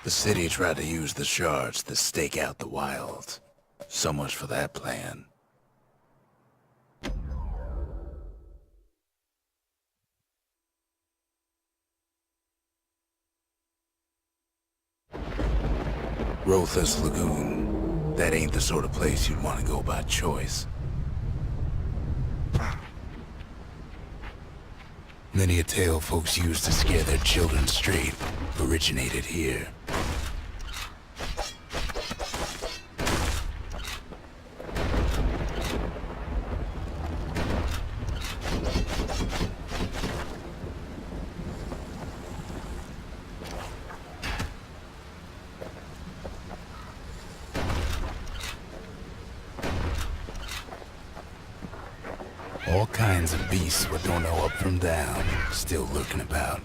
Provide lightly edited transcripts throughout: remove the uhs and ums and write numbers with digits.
The city tried to use the shards to stake out the wilds. So much for that plan. Rotha's Lagoon. That ain't the sort of place you'd want to go by choice. Many a tale folks used to scare their children straight originated here. All kinds of beasts what don't know up from down, still lurking about.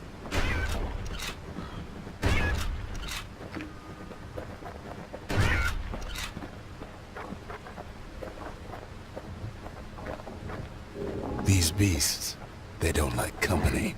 These beasts, they don't like company.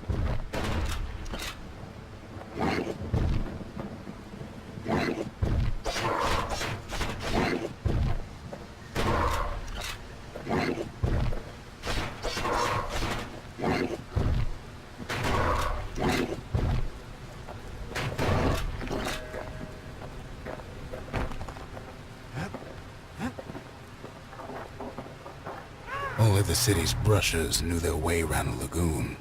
Only the city's brushers knew their way around the lagoon.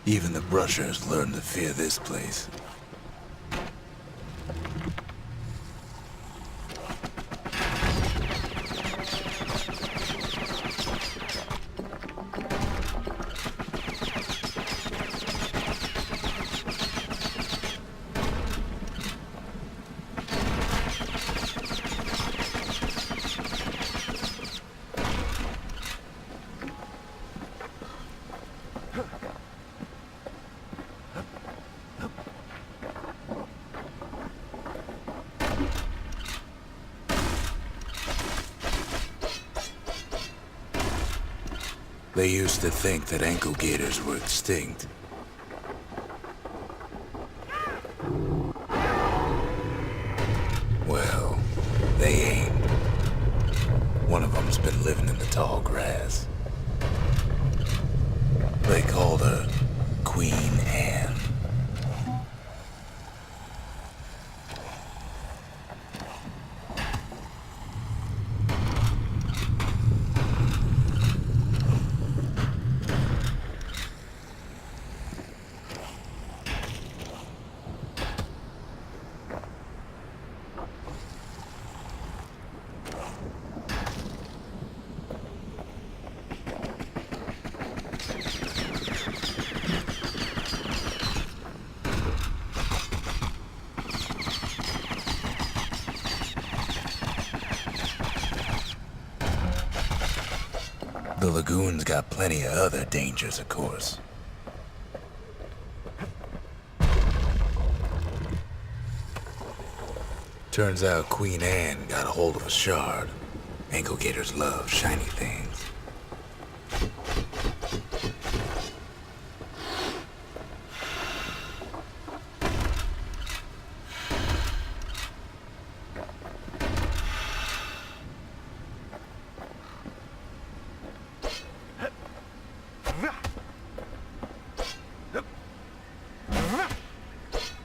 Even the brushers learned to fear this place. They used to think that ankle gators were extinct. Well, they ain't. One of them's been living in the tall grass. They called her Queen Anne. The lagoon's got plenty of other dangers, of course. Turns out Queen Anne got a hold of a shard. Ankle gators love shiny things.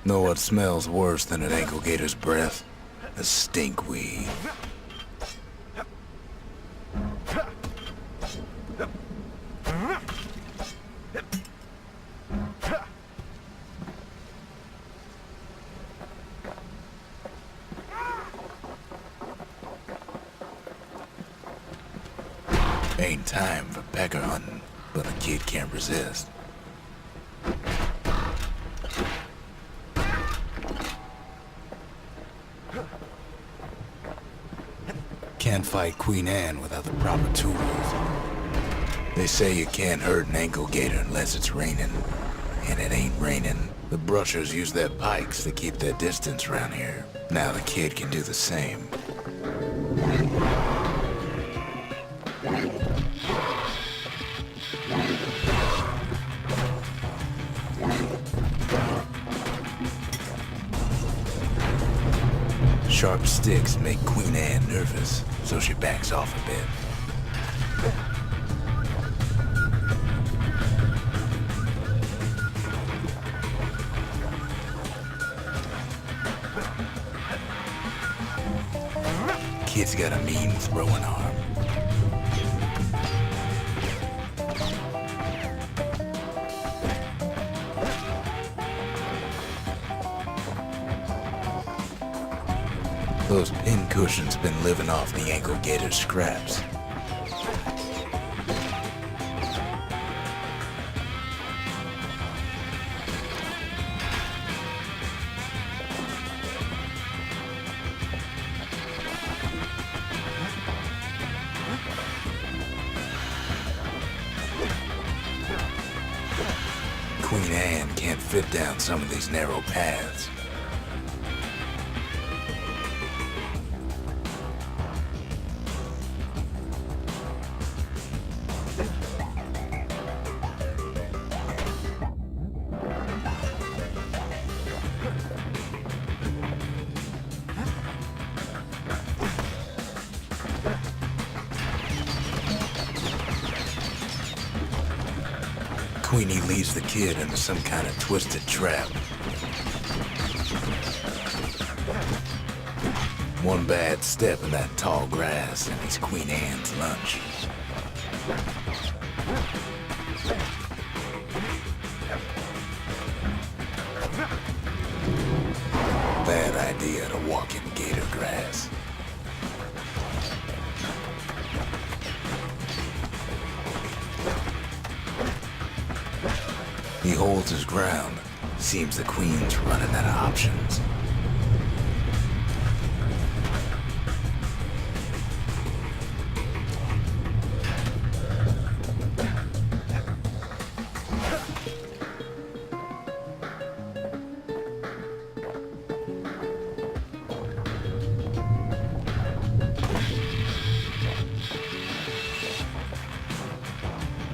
Know what smells worse than an ankle gator's breath? A stinkweed. Ain't time for pecker hunting, but the kid can't resist. Can't fight Queen Anne without the proper tools. They say you can't hurt an ankle gator unless it's raining, and it ain't raining The brushers use their pikes to keep their distance around here. Now the kid can do the same. Sharp sticks make Queen Anne nervous, so she backs off a bit. Kid's got a mean throwing arm. Those pin cushions been living off the ankle gator's scraps. Queen Anne can't fit down some of these narrow paths. Queenie leads the kid into some kind of twisted trap. One bad step in that tall grass and he's Queen Anne's lunch. Bad idea to walk in gator grass. He holds his ground. Seems the Queen's running out of options.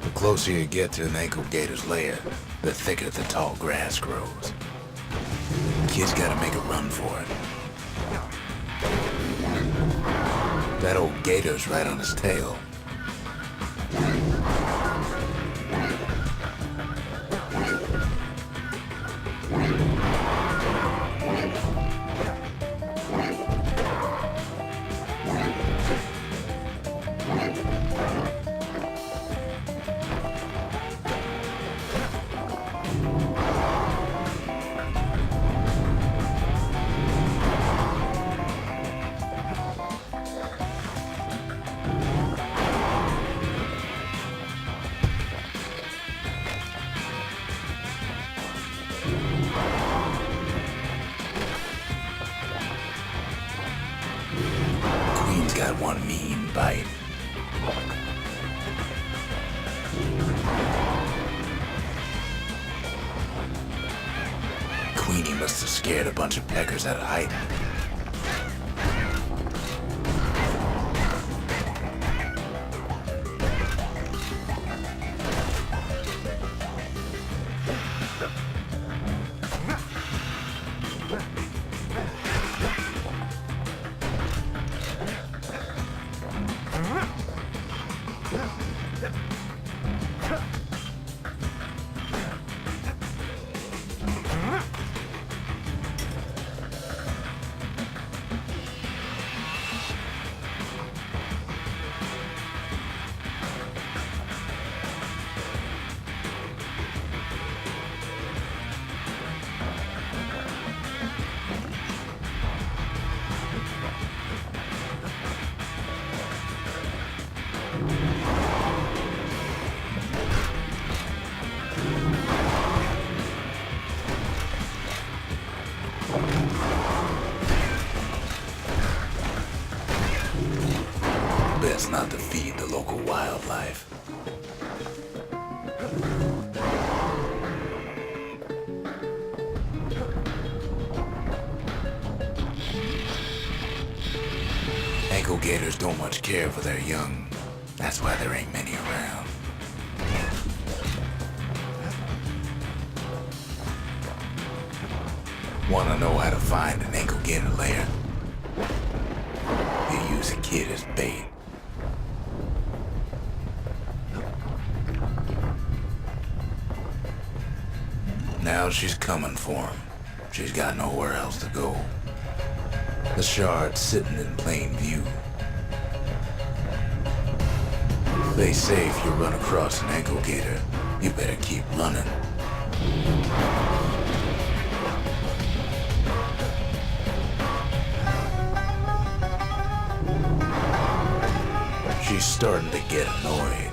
The closer you get to an ankle gator's lair, the thicker the tall grass grows. Kid's gotta make a run for it. That old gator's right on his tail. Queen's got one mean bite. Queenie must have scared a bunch of peckers out of hiding. Best not to feed the local wildlife. gators don't much care for their young. That's why there ain't many around. Wanna know how to find an ankle gator lair? You use a kid as bait. Now she's coming for him. She's got nowhere else to go. The shard's sitting in plain view. They say if you run across an ankle gator, you better keep running. She's starting to get annoyed.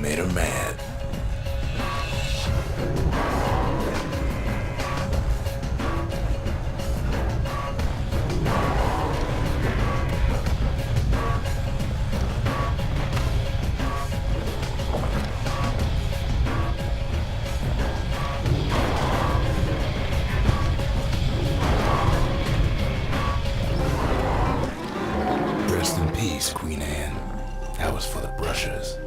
Made her mad. Rest in peace, Queen Anne. That was for the brushers.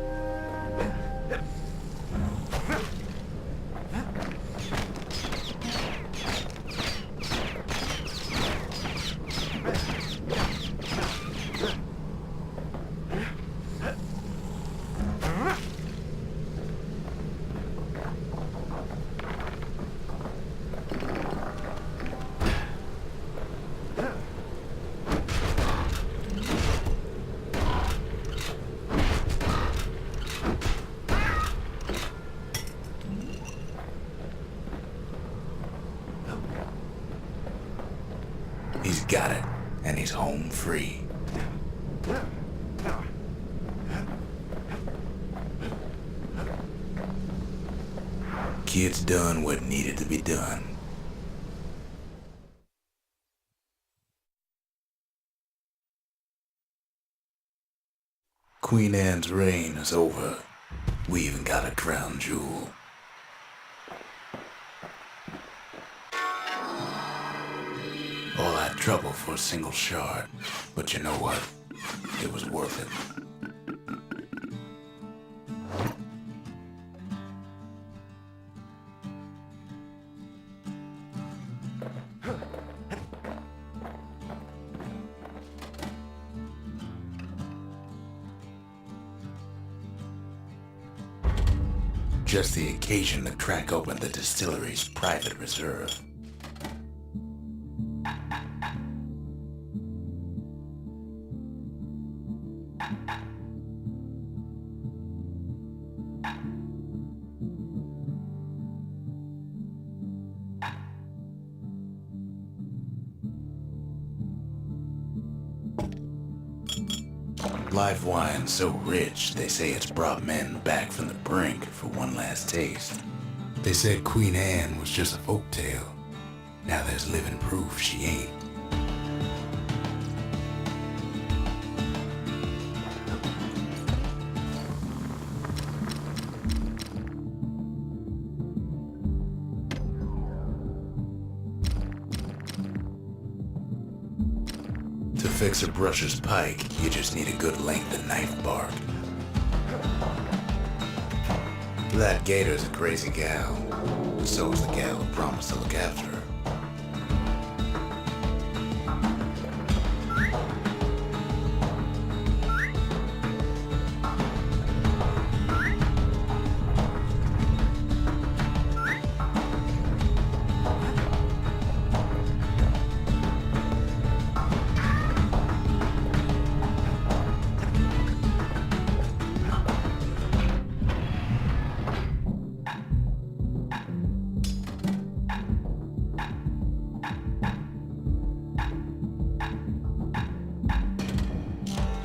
He's got it, and he's home free. Kid's done what needed to be done. Queen Anne's reign is over. We even got a crown jewel. All that trouble for a single shard. But you know what? It was worth it. Just the occasion to crack open the distillery's private reserve. Live wine so rich, they say it's brought men back from the brink for one last taste. They said Queen Anne was just a folktale. Now there's living proof she ain't. To fix a brusher's pike, you just need a good length of knife bark. That gator's a crazy gal, but so is the gal who promised to look after her.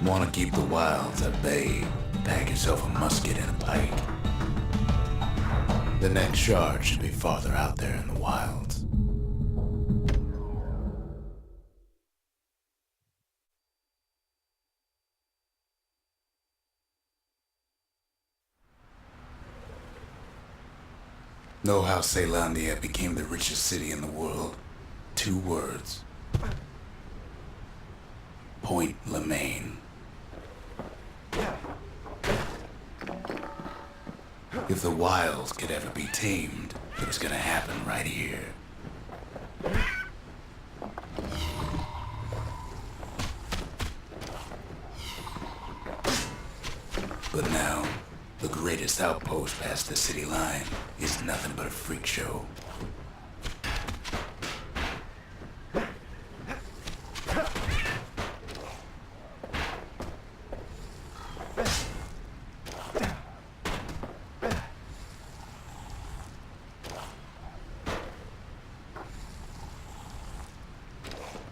Want to keep the wilds at bay? Pack yourself a musket and a pike. The next charge should be farther out there in the wilds. Know how Caelandia became the richest city in the world? 2 words. Point Lemaine. If the wilds could ever be tamed, it was gonna happen right here. But now, the greatest outpost past the city line is nothing but a freak show.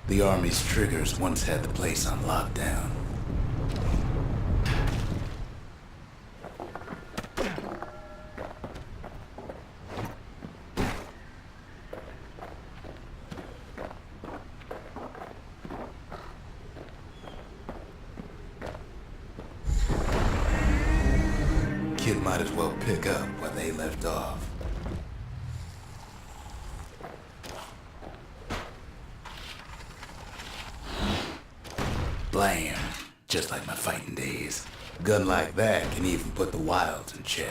The army's triggers once had the place on lockdown. Kid might as well pick up where they left off. Blam, just like my fighting days. Gun like that can even put the wilds in check.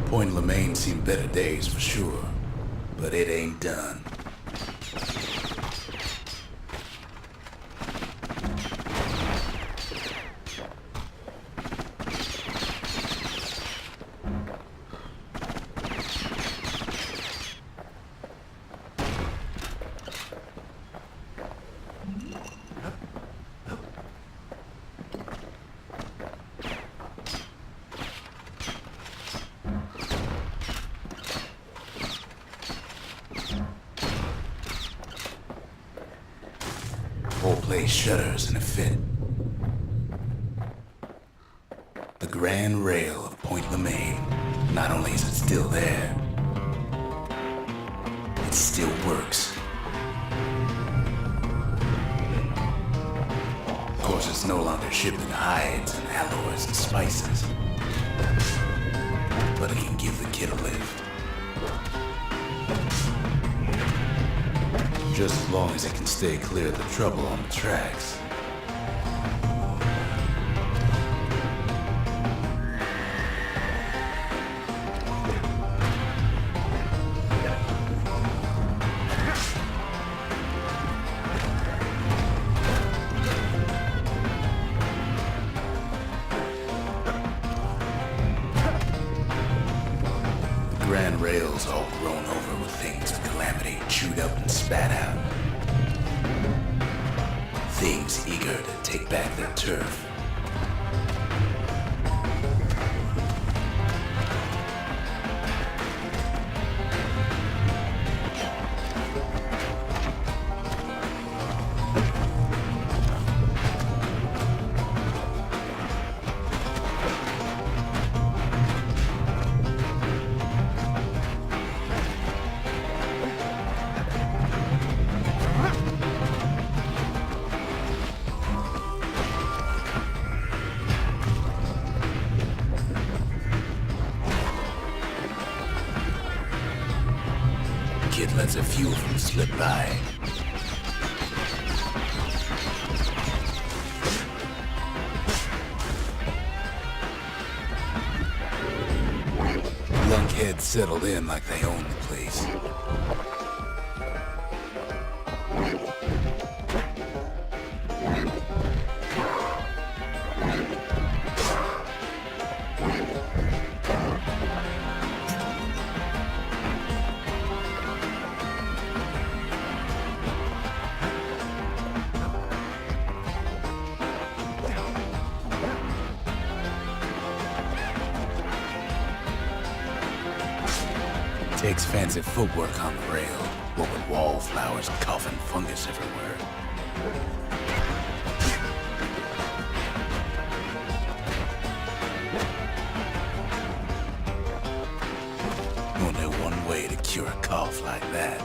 Point Lemaine seen better days for sure, but it ain't done. Whole place shudders in a fit. The grand rail of Point Lemaine, not only is it still there, it still works. Of course, it's no longer shipping hides and alloys and spices, but it can give the kid a lift. Just as long as it can stay clear of the trouble on the tracks. The grand rail's all grown over with things of calamity chewed up and spat out. Things eager to take back their turf. Kid lets a few of them slip by. Lunkheads settled in like they own the place. Fix fancy footwork on the rail, what with wallflowers and coughing fungus everywhere. Only one way to cure a cough like that.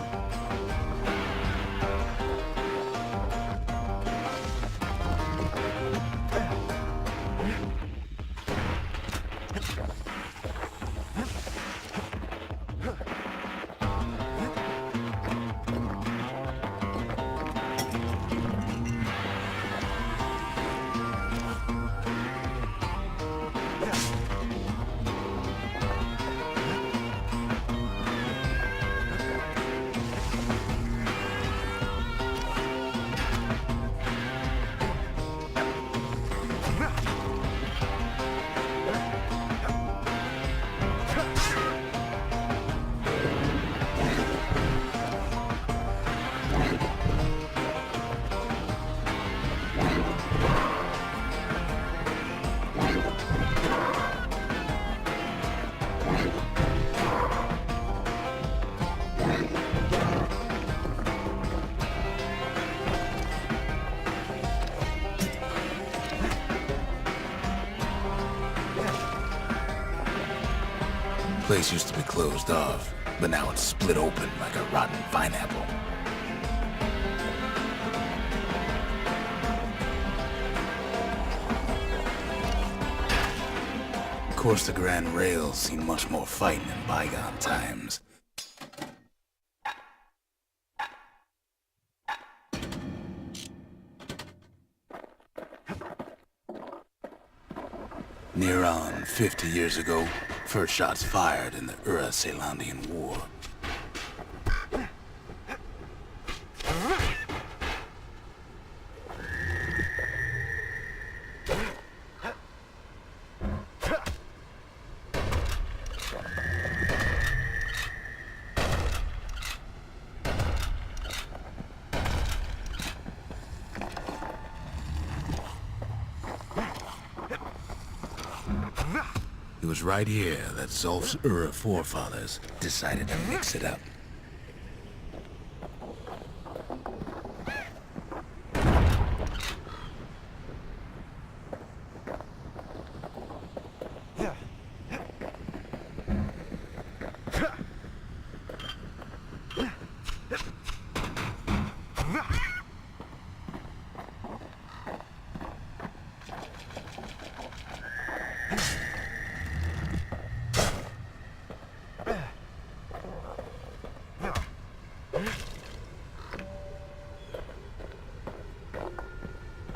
The place used to be closed off, but now it's split open like a rotten pineapple. Of course, the Grand Rail's seen much more fighting in bygone times. Near on 50 years ago, first shots fired in the Ura-Celandian War. It was right here that Zulf's Ura forefathers decided to mix it up.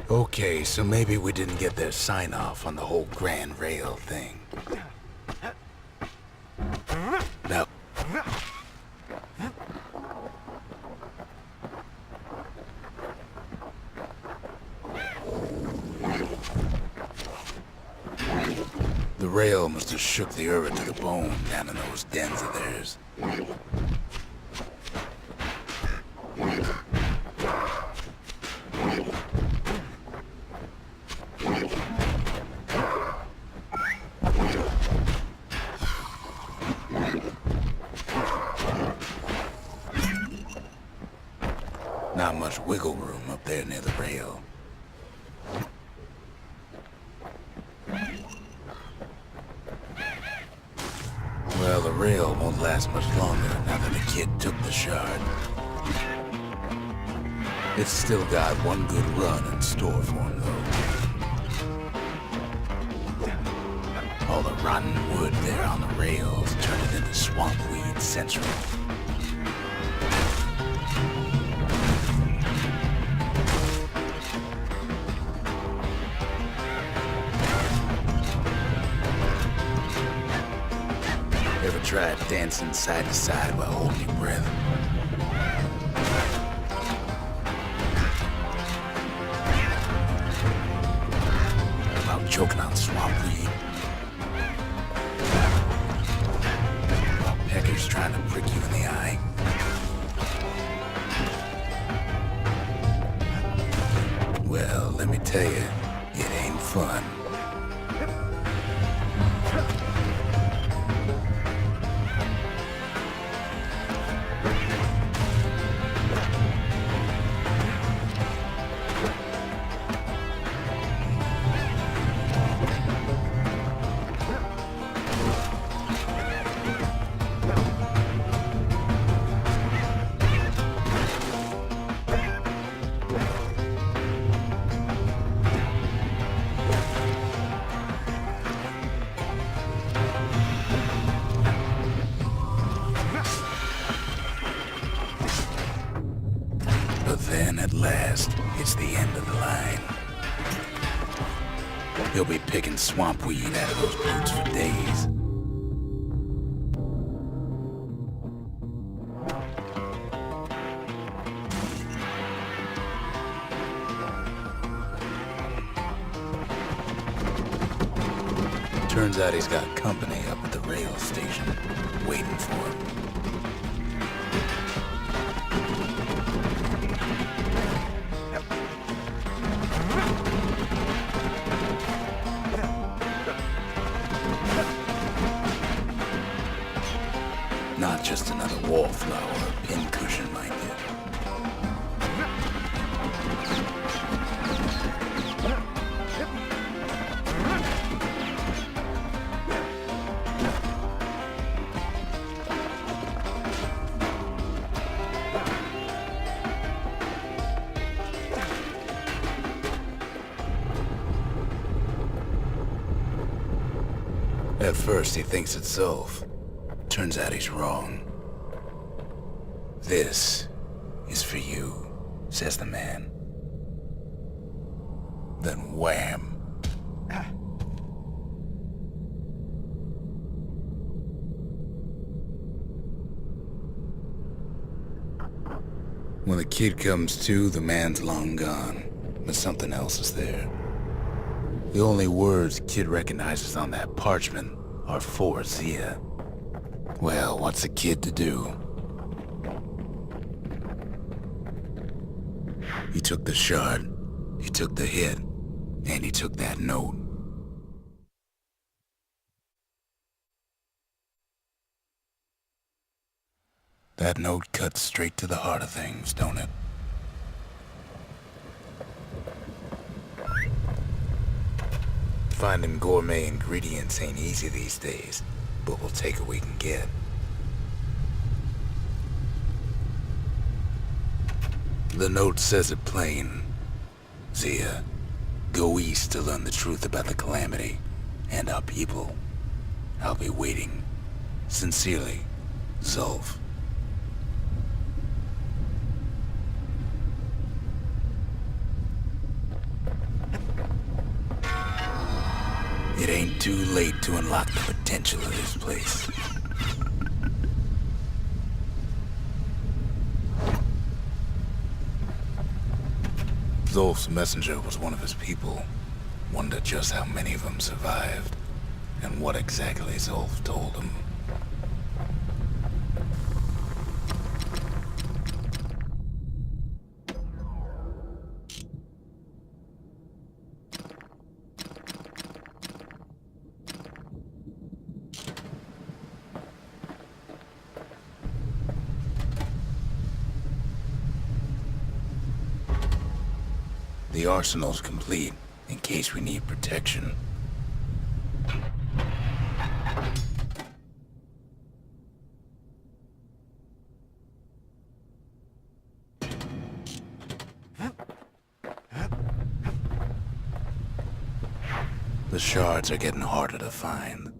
Okay, so maybe we didn't get their sign-off on the whole Grand Rail thing. Now, the rail must have shook the Ura to the bone down in those dens of theirs. Not much wiggle room up there near the rail. Well, the rail won't last much longer now that the kid took the shard. It's still got one good run in store for him, though. All the rotten wood there on the rails turned it into swamp weed central. Ever tried dancing side to side while holding your breath? About choking on swamp weed? While peckers trying to prick you in the eye? Well, let me tell you, it ain't fun. last hits the end of the line. He'll be picking swamp weed out of those boots for days. Turns out he's got company up at the rail station, waiting for him. Not just another wallflower or pincushion, mind you. At first, he thinks it's Zolf. Turns out he's wrong. "This is for you," says the man. Then wham! When the kid comes to, the man's long gone, but something else is there. The only words kid recognizes on that parchment are for Zia. Well, what's a kid to do? He took the shard, he took the hit, and he took that note. That note cuts straight to the heart of things, don't it? Finding gourmet ingredients ain't easy these days, but we'll take what we can get. The note says it plain. Zia, go east to learn the truth about the calamity and our people. I'll be waiting. Sincerely, Zolf. It ain't too late to unlock the potential of this place. Zolf's messenger was one of his people. Wonder just how many of them survived, and what exactly Zolf told him. The arsenal's complete, in case we need protection. The shards are getting harder to find.